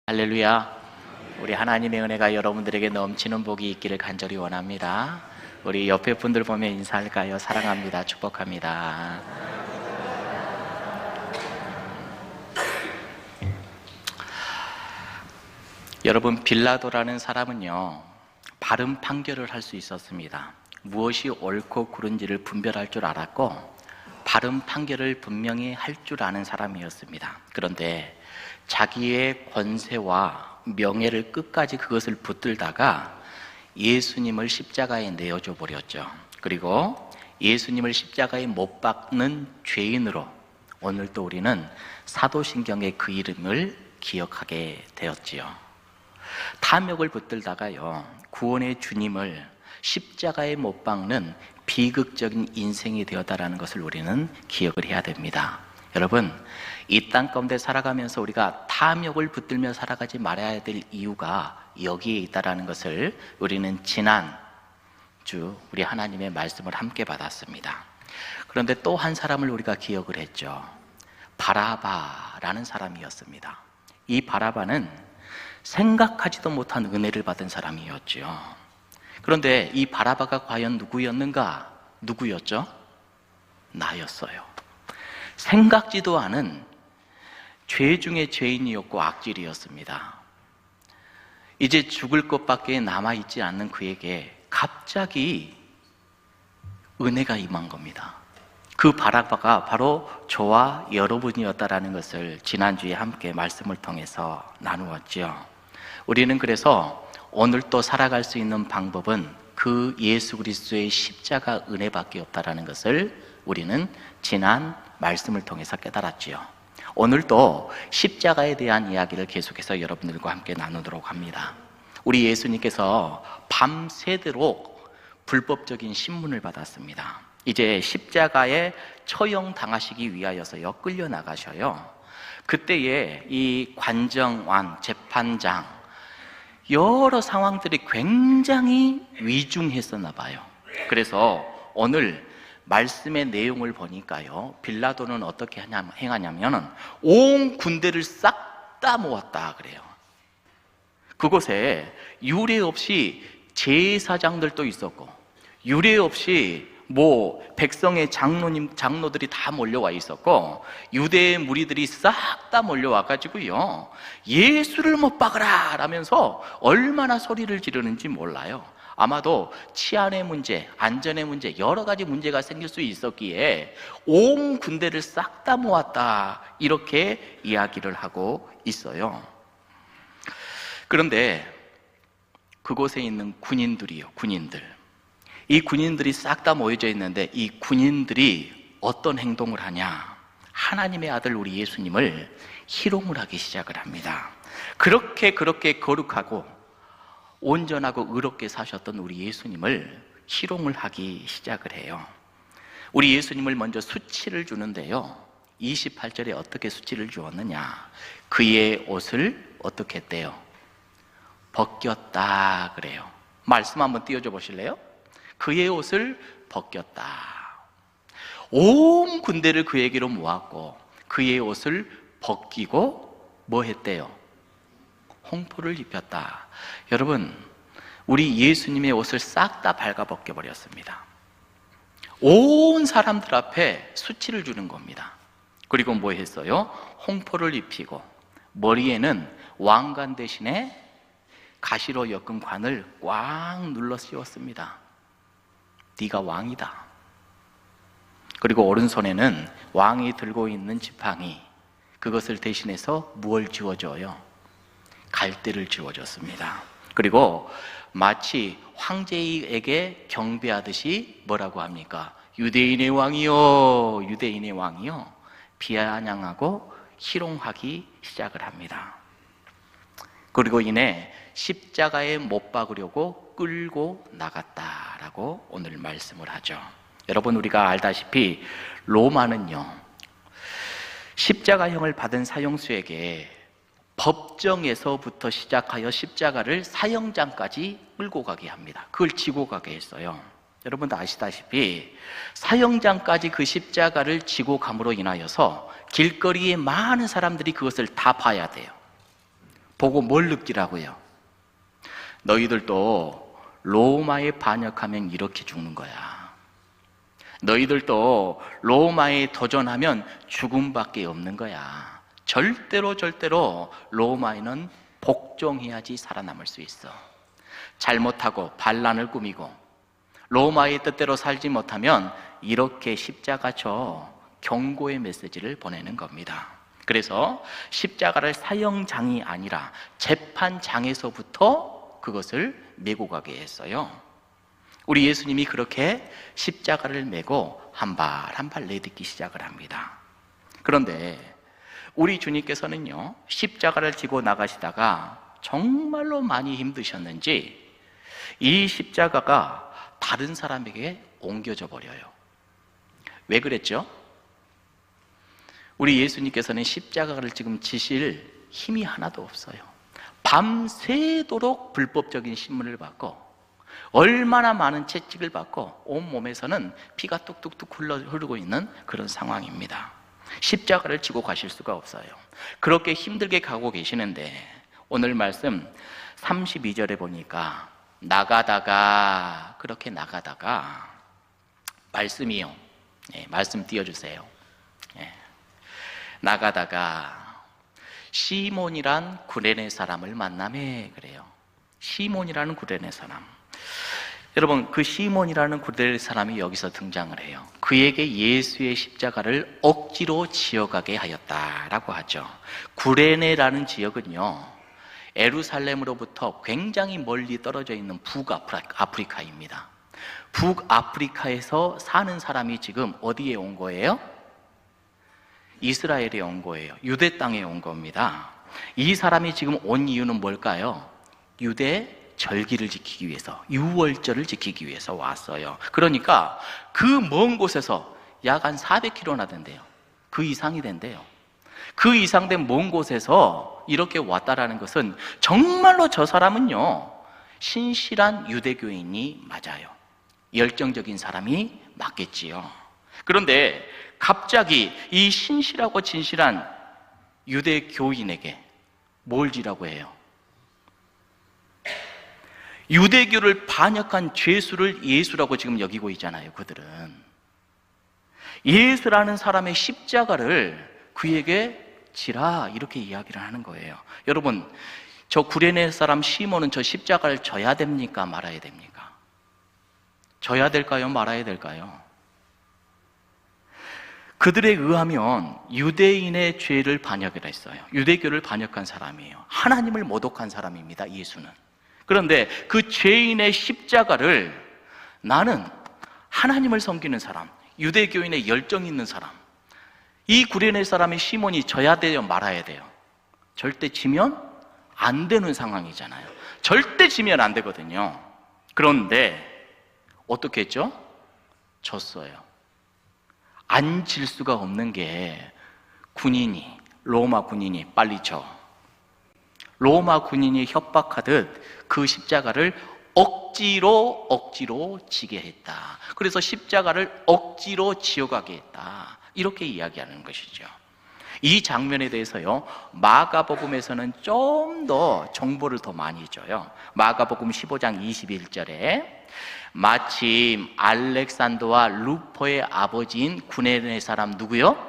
할렐루야. 우리 하나님의 은혜가 여러분들에게 넘치는 복이 있기를 간절히 원합니다. 우리 옆에 분들 보면 인사할까요? 사랑합니다. 축복합니다. 여러분, 빌라도라는 사람은요, 바른 판결을 할 수 있었습니다. 무엇이 옳고 그른지를 분별할 줄 알았고 바른 판결을 분명히 할 줄 아는 사람이었습니다. 그런데 자기의 권세와 명예를 끝까지 그것을 붙들다가 예수님을 십자가에 내어줘 버렸죠. 그리고 예수님을 십자가에 못 박는 죄인으로 오늘 또 우리는 사도신경의 그 이름을 기억하게 되었지요. 탐욕을 붙들다가요, 구원의 주님을 십자가에 못 박는 비극적인 인생이 되었다라는 것을 우리는 기억을 해야 됩니다. 여러분, 이 땅 가운데 살아가면서 우리가 탐욕을 붙들며 살아가지 말아야 될 이유가 여기에 있다라는 것을 우리는 지난주 우리 하나님의 말씀을 함께 받았습니다. 그런데 또 한 사람을 우리가 기억을 했죠. 바라바라는 사람이었습니다. 이 바라바는 생각하지도 못한 은혜를 받은 사람이었죠. 그런데 이 바라바가 과연 누구였는가? 누구였죠? 나였어요. 생각지도 않은 죄 중에 죄인이었고 악질이었습니다. 이제 죽을 것밖에 남아있지 않는 그에게 갑자기 은혜가 임한 겁니다. 그 바라바가 바로 저와 여러분이었다라는 것을 지난주에 함께 말씀을 통해서 나누었죠. 우리는 그래서 오늘 또 살아갈 수 있는 방법은 그 예수 그리스도의 십자가 은혜밖에 없다라는 것을 우리는 지난 말씀을 통해서 깨달았지요. 오늘도 십자가에 대한 이야기를 계속해서 여러분들과 함께 나누도록 합니다. 우리 예수님께서 밤새도록 불법적인 신문을 받았습니다. 이제 십자가에 처형당하시기 위하여서요, 끌려나가셔요. 그때에 이 관정왕, 재판장, 여러 상황들이 굉장히 위중했었나 봐요. 그래서 오늘 말씀의 내용을 보니까요, 빌라도는 어떻게 행하냐면 온 군대를 싹 다 모았다 그래요. 그곳에 유례 없이 제사장들도 있었고 유례 없이 백성의 장로들이 다 몰려와 있었고 유대의 무리들이 싹 다 몰려와 가지고요, 예수를 못 박으라 라면서 얼마나 소리를 지르는지 몰라요. 아마도 치안의 문제, 안전의 문제, 여러 가지 문제가 생길 수 있었기에 온 군대를 싹 다 모았다, 이렇게 이야기를 하고 있어요. 그런데 그곳에 있는 군인들이요, 이 군인들이 싹 다 모여져 있는데 이 군인들이 어떤 행동을 하냐? 하나님의 아들 우리 예수님을 희롱을 하기 시작을 합니다. 그렇게 거룩하고 온전하고 의롭게 사셨던 우리 예수님을 희롱을 하기 시작을 해요. 우리 예수님을 먼저 수치를 주는데요, 28절에 어떻게 수치를 주었느냐? 그의 옷을 어떻게 했대요? 벗겼다 그래요. 말씀 한번 띄워줘 보실래요? 그의 옷을 벗겼다. 온 군대를 그에게로 모았고 그의 옷을 벗기고 뭐 했대요? 홍포를 입혔다. 여러분, 우리 예수님의 옷을 싹 다 발가벗겨 버렸습니다. 온 사람들 앞에 수치를 주는 겁니다. 그리고 뭐 했어요? 홍포를 입히고 머리에는 왕관 대신에 가시로 엮은 관을 꽉 눌러 씌웠습니다. 네가 왕이다. 그리고 오른손에는 왕이 들고 있는 지팡이, 그것을 대신해서 무엇을 쥐어줘요? 갈대를 쥐어줬습니다. 그리고 마치 황제에게 경배하듯이 뭐라고 합니까? 유대인의 왕이요, 유대인의 왕이요, 비아냥하고 희롱하기 시작을 합니다. 그리고 이내 십자가에 못 박으려고 끌고 나갔다라고 오늘 말씀을 하죠. 여러분, 우리가 알다시피 로마는요, 십자가형을 받은 사형수에게 법정에서부터 시작하여 십자가를 사형장까지 끌고 가게 합니다. 그걸 지고 가게 했어요. 여러분도 아시다시피 사형장까지 그 십자가를 지고 감으로 인하여서 길거리에 많은 사람들이 그것을 다 봐야 돼요. 보고 뭘 느끼라고요? 너희들도 로마에 반역하면 이렇게 죽는 거야. 너희들도 로마에 도전하면 죽음밖에 없는 거야. 절대로 로마에는 복종해야지 살아남을 수 있어. 잘못하고 반란을 꾸미고 로마의 뜻대로 살지 못하면 이렇게 십자가 져 경고의 메시지를 보내는 겁니다. 그래서 십자가를 사형장이 아니라 재판장에서부터 그것을 메고 가게 했어요. 우리 예수님이 그렇게 십자가를 메고 한 발 한 발 내딛기 시작을 합니다. 그런데 우리 주님께서는요, 십자가를 지고 나가시다가 정말로 많이 힘드셨는지 이 십자가가 다른 사람에게 옮겨져 버려요. 왜 그랬죠? 우리 예수님께서는 십자가를 지금 지실 힘이 하나도 없어요. 밤새도록 불법적인 신문을 받고 얼마나 많은 채찍을 받고 온몸에서는 피가 뚝뚝뚝 흐르고 있는 그런 상황입니다. 십자가를 지고 가실 수가 없어요. 그렇게 힘들게 가고 계시는데 오늘 말씀 32절에 보니까 그렇게 나가다가 말씀이요. 말씀 띄워주세요. 나가다가 시몬이란 구레네 사람을 만나매 그래요. 시몬이라는 구레네 사람. 여러분, 그 시몬이라는 구레네 사람이 여기서 등장을 해요. 그에게 예수의 십자가를 억지로 지어가게 하였다라고 하죠. 구레네라는 지역은요, 예루살렘으로부터 굉장히 멀리 떨어져 있는 북아프리카입니다. 북아프리카에서 사는 사람이 지금 어디에 온 거예요? 이스라엘에 온 거예요. 유대 땅에 온 겁니다. 이 사람이 지금 온 이유는 뭘까요? 유대 절기를 지키기 위해서, 유월절을 지키기 위해서 왔어요. 그러니까 그 먼 곳에서 약 한 400km나 된대요. 그 이상이 된대요. 그 이상 된 먼 곳에서 이렇게 왔다라는 것은 정말로 저 사람은요, 신실한 유대교인이 맞아요. 열정적인 사람이 맞겠지요. 그런데 갑자기 이 신실하고 진실한 유대교인에게 뭘 지라고 해요? 유대교를 반역한 죄수를 예수라고 지금 여기고 있잖아요. 그들은 예수라는 사람의 십자가를 그에게 지라 이렇게 이야기를 하는 거예요. 여러분, 저 구레네 사람 시몬은 저 십자가를 져야 됩니까? 말아야 됩니까? 져야 될까요? 말아야 될까요? 그들에 의하면 유대인의 죄를 반역을 했어요. 유대교를 반역한 사람이에요. 하나님을 모독한 사람입니다, 예수는. 그런데 그 죄인의 십자가를 나는 하나님을 섬기는 사람, 유대교인의 열정 있는 사람, 이 구레네 사람이 시몬이 져야 돼요? 말아야 돼요? 절대 지면 안 되는 상황이잖아요. 절대 지면 안 되거든요. 그런데 어떻게 했죠? 졌어요. 안 질 수가 없는 게 로마 군인이 빨리 져. 로마 군인이 협박하듯 그 십자가를 억지로 지게 했다. 그래서 십자가를 억지로 지어가게 했다. 이렇게 이야기하는 것이죠. 이 장면에 대해서요, 마가복음에서는 좀 더 정보를 더 많이 줘요. 마가복음 15장 21절에 마침 알렉산더와 루포의 아버지인 구레네 사람 누구요?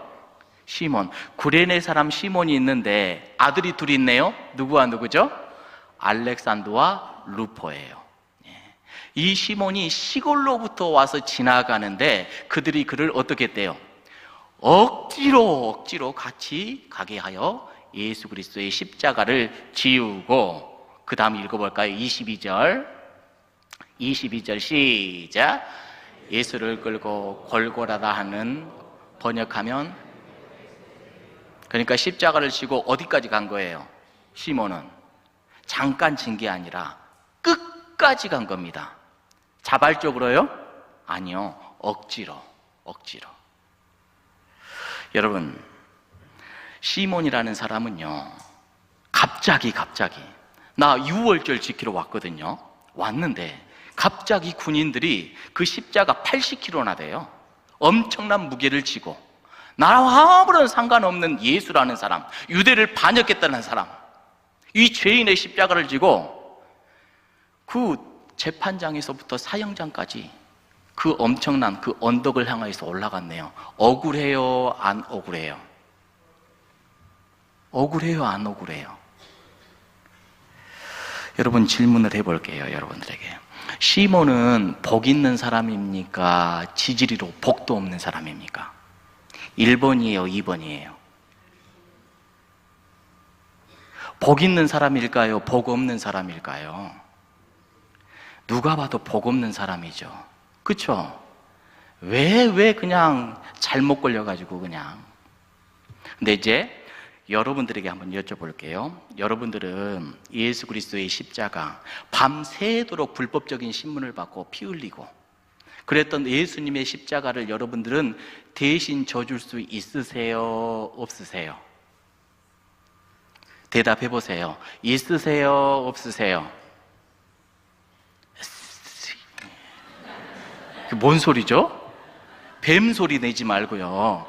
시몬. 구레네 사람 시몬이 있는데 아들이 둘이 있네요. 누구와 누구죠? 알렉산더와 루포예요. 이 시몬이 시골로부터 와서 지나가는데 그들이 그를 어떻게 했대요? 억지로 같이 가게 하여 예수 그리스도의 십자가를 지우고, 그 다음 읽어볼까요? 22절 시작. 예수를 끌고 골고라다 하는, 번역하면, 그러니까 십자가를 지고 어디까지 간 거예요? 시몬은 잠깐 진 게 아니라 끝까지 간 겁니다. 자발적으로요? 아니요, 억지로. 여러분, 시몬이라는 사람은요, 갑자기 나 유월절 지키러 왔거든요. 왔는데 갑자기 군인들이 그 십자가 80kg나 돼요. 엄청난 무게를 지고 나와 아무런 상관없는 예수라는 사람, 유대를 반역했다는 사람, 이 죄인의 십자가를 지고 그 재판장에서부터 사형장까지 그 엄청난 그 언덕을 향해서 올라갔네요. 억울해요? 안 억울해요? 억울해요? 안 억울해요? 여러분, 질문을 해볼게요. 여러분들에게. 시몬은 복 있는 사람입니까? 지지리로 복도 없는 사람입니까? 1번이에요? 2번이에요? 복 있는 사람일까요? 복 없는 사람일까요? 누가 봐도 복 없는 사람이죠. 그쵸? 왜 그냥 잘못 걸려가지고 그냥. 근데 이제 여러분들에게 한번 여쭤볼게요. 여러분들은 예수 그리스도의 십자가, 밤새도록 불법적인 신문을 받고 피 흘리고 그랬던 예수님의 십자가를 여러분들은 대신 져줄 수 있으세요? 없으세요? 대답해 보세요. 있으세요? 없으세요? 뭔 소리죠? 뱀 소리 내지 말고요.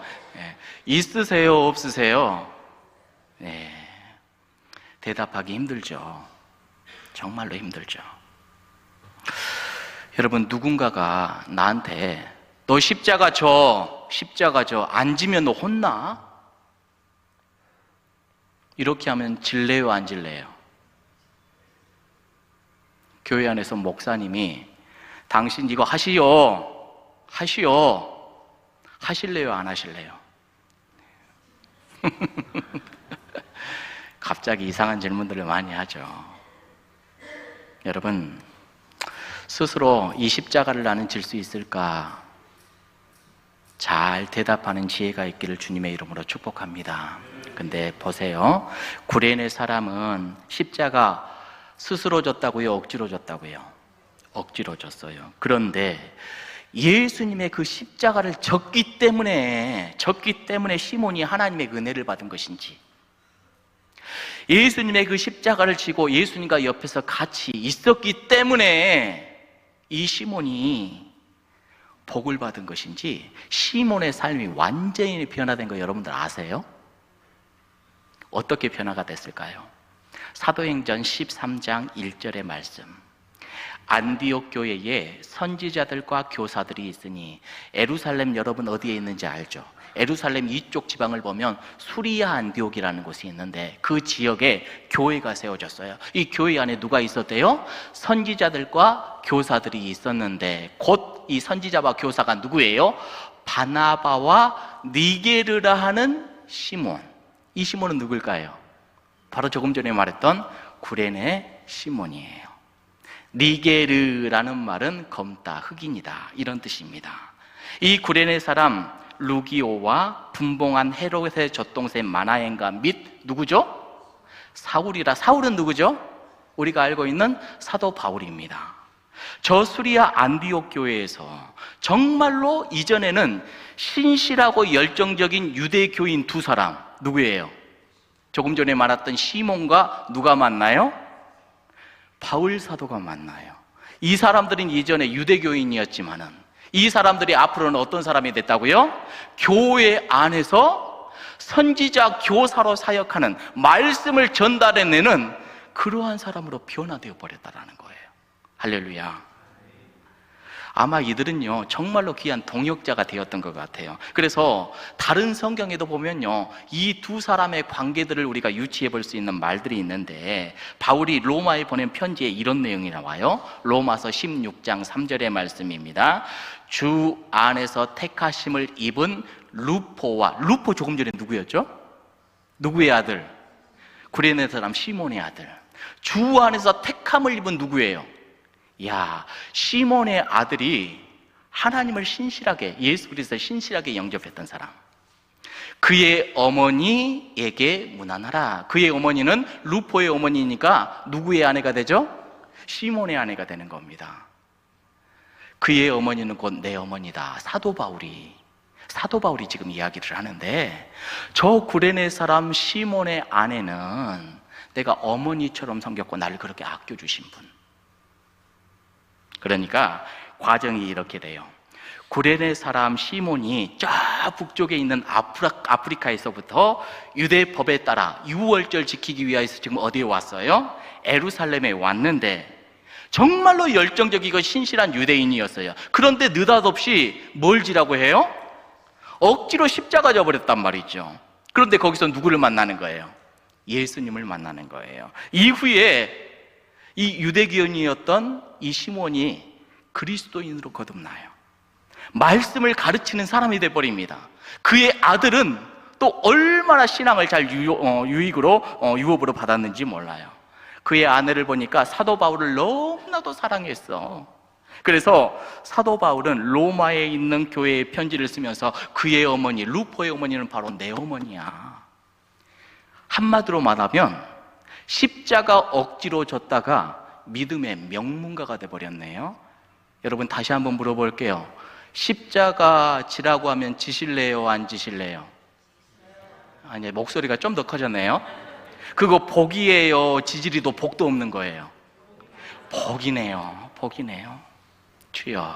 있으세요? 없으세요? 네. 대답하기 힘들죠. 정말로 힘들죠. 여러분, 누군가가 나한테 너 십자가 져, 안 지면 너 혼나? 이렇게 하면 질래요, 안 질래요? 교회 안에서 목사님이 당신 이거 하시오, 하실래요, 안 하실래요? 갑자기 이상한 질문들을 많이 하죠. 여러분, 스스로 이 십자가를 나는 질 수 있을까? 잘 대답하는 지혜가 있기를 주님의 이름으로 축복합니다. 근데 보세요. 구레네 사람은 십자가 스스로 졌다고요? 억지로 졌다고요? 억지로 졌어요. 그런데 예수님의 그 십자가를 졌기 때문에 시몬이 하나님의 은혜를 받은 것인지, 예수님의 그 십자가를 지고 예수님과 옆에서 같이 있었기 때문에 이 시몬이 복을 받은 것인지, 시몬의 삶이 완전히 변화된 거 여러분들 아세요? 어떻게 변화가 됐을까요? 사도행전 13장 1절의 말씀. 안디옥 교회에 선지자들과 교사들이 있으니, 예루살렘 여러분 어디에 있는지 알죠? 예루살렘 이쪽 지방을 보면 수리아 안디옥이라는 곳이 있는데 그 지역에 교회가 세워졌어요. 이 교회 안에 누가 있었대요? 선지자들과 교사들이 있었는데, 곧 이 선지자와 교사가 누구예요? 바나바와 니게르라 하는 시몬. 이 시몬은 누굴까요? 바로 조금 전에 말했던 구레네 시몬이에요. 니게르라는 말은 검다, 흑인이다, 이런 뜻입니다. 이 구레네 사람 루기오와 분봉한 헤롯의 젖동생 마나엔과 및 누구죠? 사울이라. 사울은 누구죠? 우리가 알고 있는 사도 바울입니다. 저 수리아 안디옥 교회에서 정말로 이전에는 신실하고 열정적인 유대교인 두 사람, 누구예요? 조금 전에 말했던 시몬과 누가 만나요? 바울 사도가 만나요. 이 사람들은 이전에 유대교인이었지만은 이 사람들이 앞으로는 어떤 사람이 됐다고요? 교회 안에서 선지자 교사로 사역하는, 말씀을 전달해내는 그러한 사람으로 변화되어 버렸다는 거예요. 할렐루야. 아마 이들은요 정말로 귀한 동역자가 되었던 것 같아요. 그래서 다른 성경에도 보면요 이 두 사람의 관계들을 우리가 유추해 볼 수 있는 말들이 있는데, 바울이 로마에 보낸 편지에 이런 내용이 나와요. 로마서 16장 3절의 말씀입니다. 주 안에서 택하심을 입은 루포와, 루포 조금 전에 누구였죠? 누구의 아들? 구레네 사람 시몬의 아들. 주 안에서 택함을 입은 누구예요? 야, 시몬의 아들이 하나님을 신실하게, 예수 그리스도를 신실하게 영접했던 사람. 그의 어머니에게 문안하라. 그의 어머니는 루포의 어머니니까 누구의 아내가 되죠? 시몬의 아내가 되는 겁니다. 그의 어머니는 곧 내 어머니다. 사도 바울이 지금 이야기를 하는데, 저 구레네 사람 시몬의 아내는 내가 어머니처럼 섬겼고 나를 그렇게 아껴주신 분. 그러니까 과정이 이렇게 돼요. 구레네 사람 시몬이 저 북쪽에 있는 아프리카에서부터 유대 법에 따라 유월절 지키기 위해서 지금 어디에 왔어요? 예루살렘에 왔는데 정말로 열정적이고 신실한 유대인이었어요. 그런데 느닷없이 뭘 지라고 해요? 억지로 십자가 져버렸단 말이죠. 그런데 거기서 누구를 만나는 거예요? 예수님을 만나는 거예요. 이후에 이 유대교인이었던 이 시몬이 그리스도인으로 거듭나요. 말씀을 가르치는 사람이 돼버립니다. 그의 아들은 또 얼마나 신앙을 잘 유업으로 받았는지 몰라요. 그의 아내를 보니까 사도 바울을 너무나도 사랑했어. 그래서 사도 바울은 로마에 있는 교회에 편지를 쓰면서 그의 어머니, 루포의 어머니는 바로 내 어머니야. 한마디로 말하면 십자가 억지로 졌다가 믿음의 명문가가 돼버렸네요. 여러분 다시 한번 물어볼게요. 십자가 지라고 하면 지실래요? 안 지실래요? 아니, 목소리가 좀 더 커졌네요. 그거 복이에요? 지지리도 복도 없는 거예요? 복이네요. 복이네요. 주여.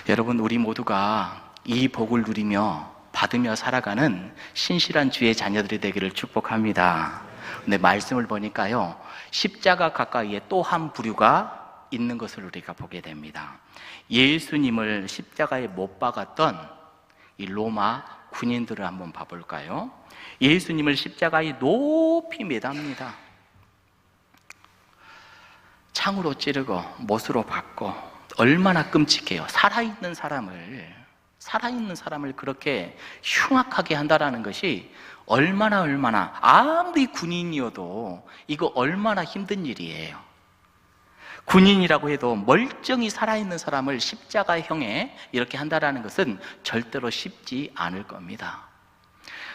여러분, 우리 모두가 이 복을 누리며 받으며 살아가는 신실한 주의 자녀들이 되기를 축복합니다. 근데 말씀을 보니까요, 십자가 가까이에 또 한 부류가 있는 것을 우리가 보게 됩니다. 예수님을 십자가에 못 박았던 이 로마 군인들을 한번 봐볼까요? 예수님을 십자가에 높이 매답니다. 창으로 찌르고 못으로 박고, 얼마나 끔찍해요. 살아있는 사람을 그렇게 흉악하게 한다라는 것이 얼마나 아무리 군인이어도 이거 얼마나 힘든 일이에요. 군인이라고 해도 멀쩡히 살아있는 사람을 십자가형에 이렇게 한다라는 것은 절대로 쉽지 않을 겁니다.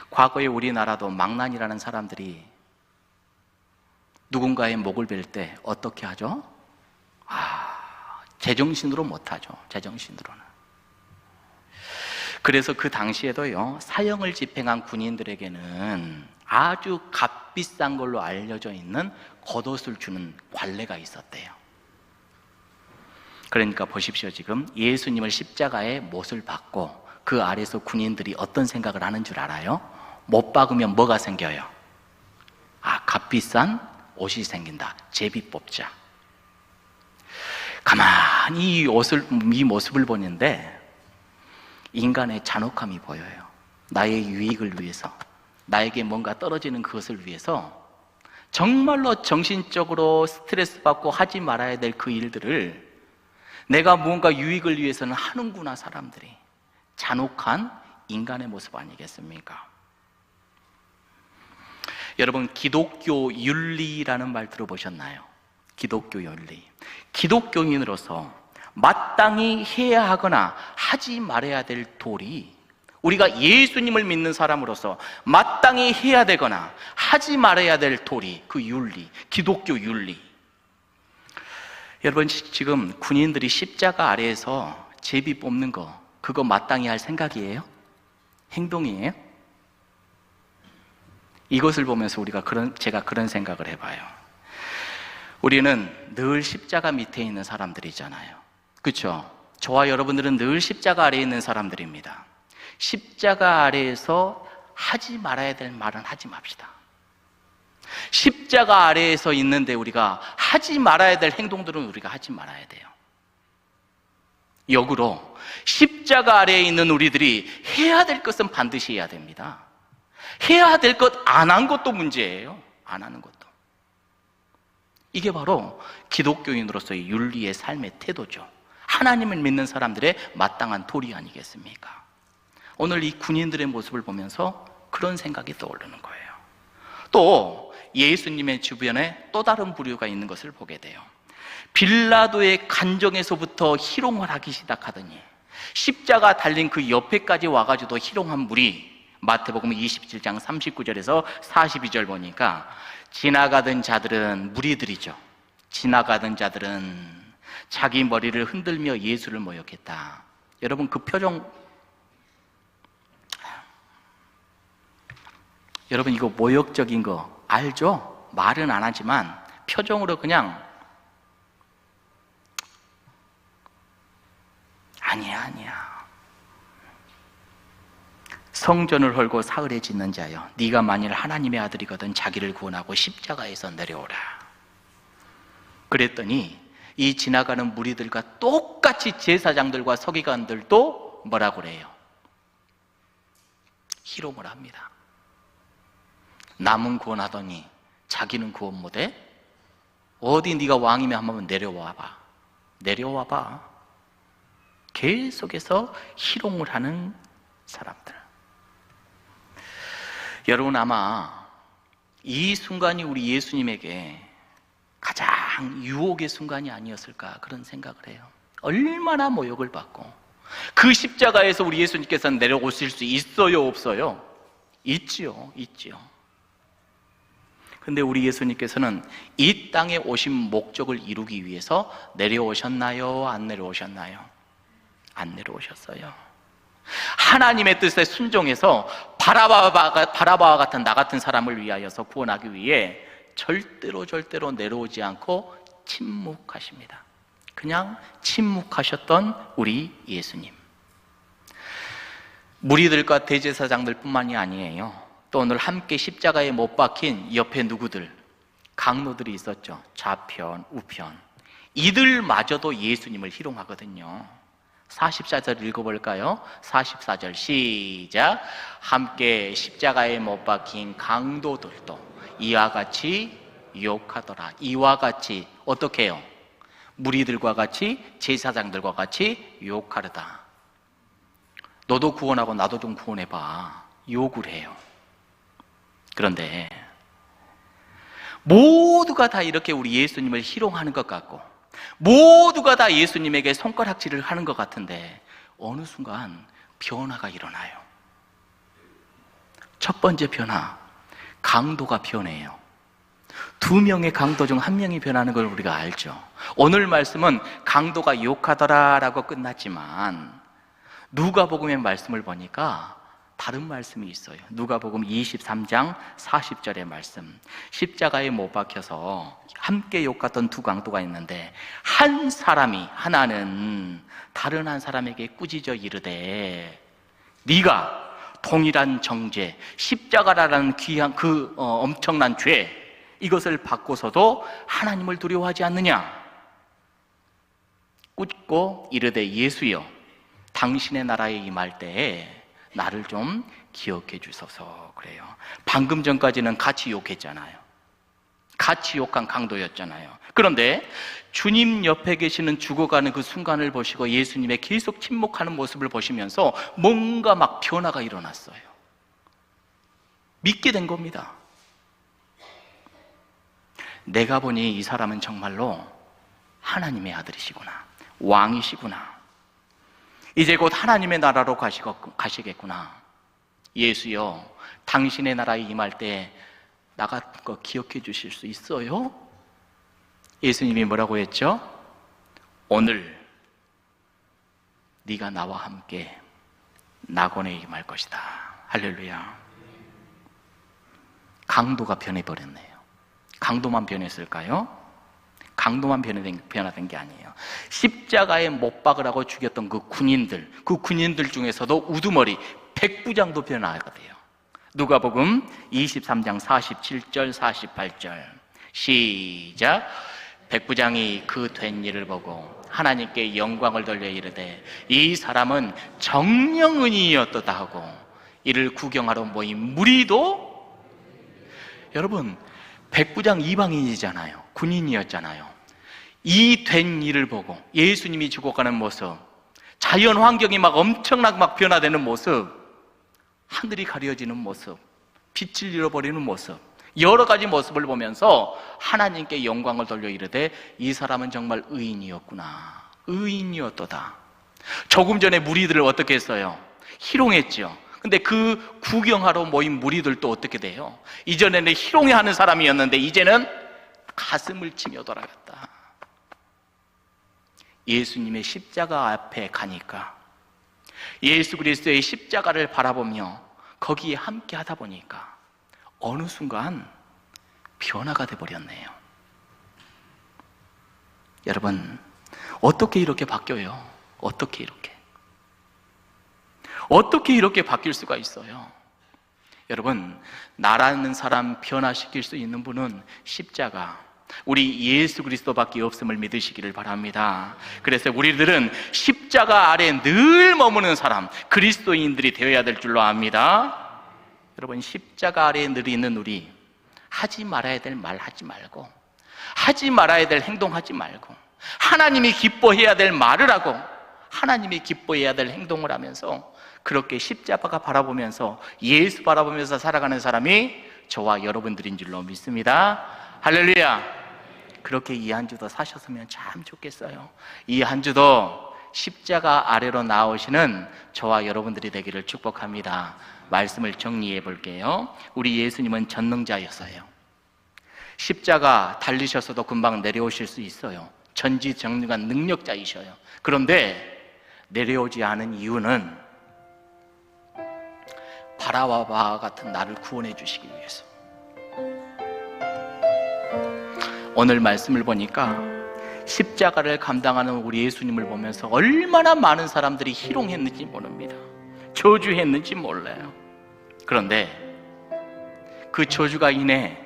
과거에 우리나라도 망난이라는 사람들이 누군가의 목을 벨 때 어떻게 하죠? 제정신으로 못하죠. 제정신으로는. 그래서 그 당시에도요, 사형을 집행한 군인들에게는 아주 값비싼 걸로 알려져 있는 겉옷을 주는 관례가 있었대요. 그러니까 보십시오. 지금 예수님을 십자가에 못을 박고 그 아래서 군인들이 어떤 생각을 하는 줄 알아요? 못 박으면 뭐가 생겨요? 값비싼 옷이 생긴다. 제비 뽑자. 가만히 이 모습을 보는데 인간의 잔혹함이 보여요. 나의 유익을 위해서, 나에게 뭔가 떨어지는 그것을 위해서 정말로 정신적으로 스트레스 받고 하지 말아야 될 그 일들을 내가 무언가 유익을 위해서는 하는구나. 사람들이 잔혹한 인간의 모습 아니겠습니까? 여러분, 기독교 윤리라는 말 들어보셨나요? 기독교 윤리. 기독교인으로서 마땅히 해야 하거나 하지 말아야 될 도리, 우리가 예수님을 믿는 사람으로서 마땅히 해야 되거나 하지 말아야 될 도리, 그 윤리, 기독교 윤리. 여러분, 지금 군인들이 십자가 아래에서 제비 뽑는 거, 그거 마땅히 할 생각이에요? 행동이에요? 이것을 보면서 제가 그런 생각을 해봐요. 우리는 늘 십자가 밑에 있는 사람들이잖아요. 그렇죠? 저와 여러분들은 늘 십자가 아래에 있는 사람들입니다. 십자가 아래에서 하지 말아야 될 말은 하지 맙시다. 십자가 아래에서 있는데 우리가 하지 말아야 될 행동들은 우리가 하지 말아야 돼요. 역으로 십자가 아래에 있는 우리들이 해야 될 것은 반드시 해야 됩니다. 해야 될 것 안 한 것도 문제예요. 안 하는 것도. 이게 바로 기독교인으로서의 윤리의 삶의 태도죠. 하나님을 믿는 사람들의 마땅한 도리 아니겠습니까? 오늘 이 군인들의 모습을 보면서 그런 생각이 떠오르는 거예요. 또 예수님의 주변에 또 다른 부류가 있는 것을 보게 돼요. 빌라도의 간정에서부터 희롱을 하기 시작하더니 십자가 달린 그 옆에까지 와가지고도 희롱한 무리, 마태복음 27장 39절에서 42절 보니까 지나가던 자들은, 무리들이죠, 지나가던 자들은 자기 머리를 흔들며 예수를 모욕했다. 여러분, 그 표정, 여러분 이거 모욕적인 거 알죠? 말은 안 하지만 표정으로 그냥 성전을 헐고 사흘에 짓는 자여, 네가 만일 하나님의 아들이거든 자기를 구원하고 십자가에서 내려오라. 그랬더니 이 지나가는 무리들과 똑같이 제사장들과 서기관들도 뭐라고 그래요? 희롱을 합니다. 남은 구원하더니 자기는 구원 못해? 어디 네가 왕이면 한번 내려와봐. 내려와봐. 계속해서 희롱을 하는 사람들. 여러분, 아마 이 순간이 우리 예수님에게 가장 유혹의 순간이 아니었을까 그런 생각을 해요. 얼마나 모욕을 받고, 그 십자가에서 우리 예수님께서는 내려오실 수 있어요, 없어요? 있지요, 있지요. 근데 우리 예수님께서는 이 땅에 오신 목적을 이루기 위해서 내려오셨나요? 안 내려오셨나요? 안 내려오셨어요. 하나님의 뜻에 순종해서 바라바와 같은 나 같은 사람을 위하여서 구원하기 위해 절대로 내려오지 않고 침묵하십니다. 그냥 침묵하셨던 우리 예수님. 무리들과 대제사장들 뿐만이 아니에요. 또 오늘 함께 십자가에 못 박힌 옆에 누구들? 강도들이 있었죠. 좌편, 우편. 이들마저도 예수님을 희롱하거든요. 44절 읽어볼까요? 44절 시작. 함께 십자가에 못 박힌 강도들도 이와 같이 유혹하더라. 이와 같이 어떻게 해요? 무리들과 같이, 제사장들과 같이 유혹하려다. 너도 구원하고 나도 좀 구원해봐. 유혹을 해요. 그런데 모두가 다 이렇게 우리 예수님을 희롱하는 것 같고, 모두가 다 예수님에게 손가락질을 하는 것 같은데 어느 순간 변화가 일어나요. 첫 번째 변화, 강도가 변해요. 두 명의 강도 중 한 명이 변하는 걸 우리가 알죠. 오늘 말씀은 강도가 유혹하더라라고 끝났지만 누가복음의 말씀을 보니까 다른 말씀이 있어요. 누가복음 23장 40절의 말씀. 십자가에 못 박혀서 함께 욕했던 두 강도가 있는데 한 사람이, 하나는 다른 한 사람에게 꾸짖어 이르되 네가 동일한 정죄, 십자가라는 귀한 엄청난 죄, 이것을 받고서도 하나님을 두려워하지 않느냐? 꾸짖고 이르되 예수여, 당신의 나라에 임할 때에 나를 좀 기억해 주소서. 그래요. 방금 전까지는 같이 욕했잖아요. 같이 욕한 강도였잖아요. 그런데 주님 옆에 계시는 죽어가는 그 순간을 보시고 예수님의 계속 침묵하는 모습을 보시면서 뭔가 막 변화가 일어났어요. 믿게 된 겁니다. 내가 보니 이 사람은 정말로 하나님의 아들이시구나, 왕이시구나, 이제 곧 하나님의 나라로 가시겠구나. 예수여, 당신의 나라에 임할 때 나 같은 거 기억해 주실 수 있어요? 예수님이 뭐라고 했죠? 오늘 네가 나와 함께 낙원에 임할 것이다. 할렐루야. 강도가 변해버렸네요. 강도만 변했을까요? 강도만 변화된 게 아니에요. 십자가에 못 박으라고 죽였던 그 군인들 중에서도 우두머리 백부장도 변화가 돼요. 누가복음 23장 47절 48절 시작. 백부장이 그 된 일을 보고 하나님께 영광을 돌려 이르되 이 사람은 정령은이었도다 하고 이를 구경하러 모인 무리도, 여러분, 백부장 이방인이잖아요. 군인이었잖아요. 이 된 일을 보고 예수님이 죽어가는 모습, 자연 환경이 막 엄청나게 막 변화되는 모습, 하늘이 가려지는 모습, 빛을 잃어버리는 모습, 여러 가지 모습을 보면서 하나님께 영광을 돌려 이르되 이 사람은 정말 의인이었구나, 의인이었도다. 조금 전에 무리들을 어떻게 했어요? 희롱했죠. 근데 그 구경하러 모인 무리들도 어떻게 돼요? 이전에는 희롱해하는 사람이었는데 이제는 가슴을 치며 돌아갔다. 예수님의 십자가 앞에 가니까, 예수 그리스도의 십자가를 바라보며 거기에 함께 하다 보니까 어느 순간 변화가 돼버렸네요. 여러분, 어떻게 이렇게 바뀌어요? 어떻게 이렇게? 어떻게 이렇게 바뀔 수가 있어요? 여러분, 나라는 사람 변화시킬 수 있는 분은 십자가, 우리 예수 그리스도밖에 없음을 믿으시기를 바랍니다. 그래서 우리들은 십자가 아래 늘 머무는 사람, 그리스도인들이 되어야 될 줄로 압니다. 여러분, 십자가 아래 늘 있는 우리, 하지 말아야 될 말 하지 말고, 하지 말아야 될 행동하지 말고, 하나님이 기뻐해야 될 말을 하고, 하나님이 기뻐해야 될 행동을 하면서 그렇게 십자가 바라보면서, 예수 바라보면서 살아가는 사람이 저와 여러분들인 줄로 믿습니다. 할렐루야. 그렇게 이 한 주도 사셨으면 참 좋겠어요. 이 한 주도 십자가 아래로 나오시는 저와 여러분들이 되기를 축복합니다. 말씀을 정리해 볼게요. 우리 예수님은 전능자였어요. 십자가 달리셔서도 금방 내려오실 수 있어요. 전지전능한 능력자이셔요. 그런데 내려오지 않은 이유는 바라와 같은 나를 구원해 주시기 위해서. 오늘 말씀을 보니까 십자가를 감당하는 우리 예수님을 보면서 얼마나 많은 사람들이 희롱했는지 모릅니다. 저주했는지 몰라요. 그런데 그 저주가 인해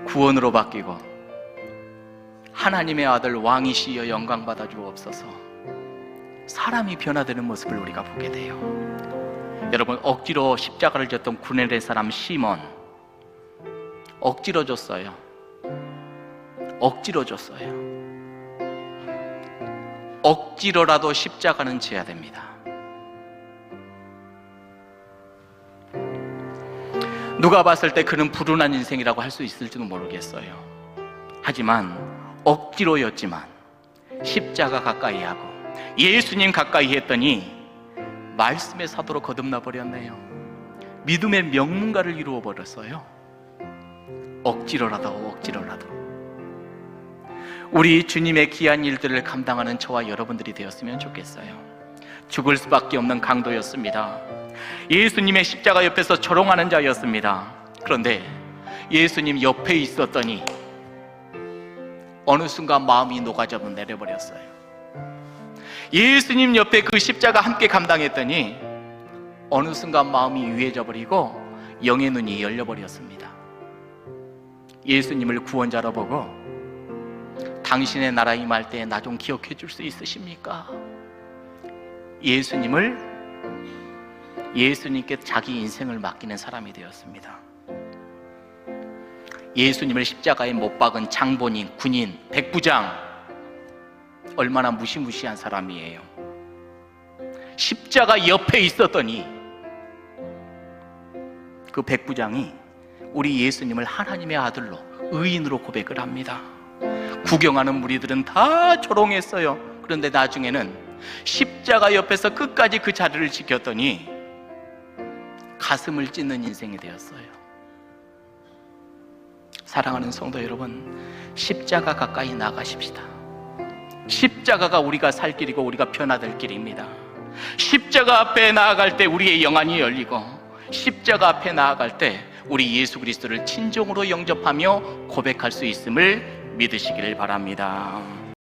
구원으로 바뀌고 하나님의 아들 왕이시여 영광 받아 주옵소서, 사람이 변화되는 모습을 우리가 보게 돼요. 여러분, 억지로 십자가를 졌던 구레네 사람 시몬, 억지로 줬어요. 억지로 줬어요. 억지로라도 십자가는 져야 됩니다. 누가 봤을 때 그는 불운한 인생이라고 할 수 있을지도 모르겠어요. 하지만 억지로였지만 십자가 가까이 하고 예수님 가까이 했더니 말씀의 사도로 거듭나 버렸네요. 믿음의 명문가를 이루어 버렸어요. 억지로라도 우리 주님의 귀한 일들을 감당하는 저와 여러분들이 되었으면 좋겠어요. 죽을 수밖에 없는 강도였습니다. 예수님의 십자가 옆에서 조롱하는 자였습니다. 그런데 예수님 옆에 있었더니 어느 순간 마음이 녹아져 내려버렸어요. 예수님 옆에 그 십자가 함께 감당했더니 어느 순간 마음이 유해져 버리고 영의 눈이 열려버렸습니다. 예수님을 구원자로 보고 당신의 나라 임할 때 나 좀 기억해 줄 수 있으십니까? 예수님께 자기 인생을 맡기는 사람이 되었습니다. 예수님을 십자가에 못 박은 장본인, 군인, 백부장, 얼마나 무시무시한 사람이에요. 십자가 옆에 있었더니 그 백부장이 우리 예수님을 하나님의 아들로, 의인으로 고백을 합니다. 구경하는 무리들은 다 조롱했어요. 그런데 나중에는 십자가 옆에서 끝까지 그 자리를 지켰더니 가슴을 찢는 인생이 되었어요. 사랑하는 성도 여러분, 십자가 가까이 나가십시다. 십자가가 우리가 살 길이고 우리가 변화될 길입니다. 십자가 앞에 나아갈 때 우리의 영안이 열리고, 십자가 앞에 나아갈 때 우리 예수 그리스도를 진정으로 영접하며 고백할 수 있음을 믿으시기를 바랍니다.